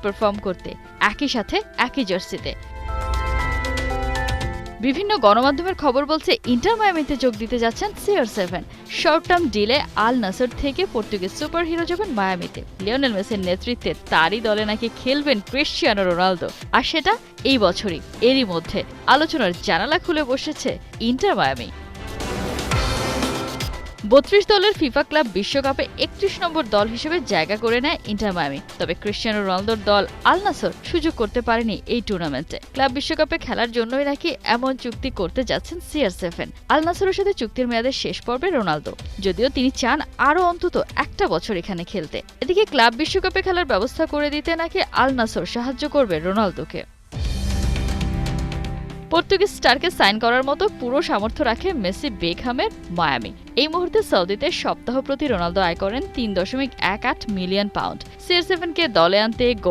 Perform করতে, একই সাথে একই জার্সিতে। বিভিন্ন গণমাধ্যমের খবর বলছে ইন্টার মায়ামিতে যোগ দিতে যাচ্ছেন CR7। শর্ট টার্ম ডিলে আল নাসর থেকে পর্তুগিজ সুপার হিরো যাবেন মায়ামিতে। লিওনেল মেসির নেতৃত্বে তারই দলে নাকি খেলবেন ক্রিশ্চিয়ানো রোনালদো, আর সেটা এই বছরই। এরই মধ্যে আলোচনার জানালা খুলে বসেছে ইন্টার মায়ামি। ৩২ দলের ফিফা ক্লাব বিশ্বকাপে ৩১ নম্বর দল হিসেবে জায়গা করে নেয় ইন্টার মায়ামি। তবে ক্রিশ্চিয়ানো রোনালদোর দল আল নাসর সুযোগ করতে পারেনি এই টুর্নামেন্টে। ক্লাব বিশ্বকাপে খেলার জন্যই নাকি এমন চুক্তি করতে যাচ্ছেন CR7। আল নাসরের সাথে চুক্তির মেয়াদের শেষ পর্বে রোনালদো, যদিও তিনি চান আরও অন্তত একটা বছর এখানে খেলতে। এদিকে ক্লাব বিশ্বকাপে খেলার ব্যবস্থা করে দিতে নাকি আল নাসর সাহায্য করবে রোনালদোকে। পর্তুগিজ স্টারকে সাইন করার মতো পুরো সামর্থ্য রাখে মেসি বেকহামের মায়ামি। এই মুহূর্তে সৌদিতে সপ্তাহ প্রতি রোনালদো আয় করেন ৩.18 মিলিয়ন পাউন্ড। CR7কে দলে আনতে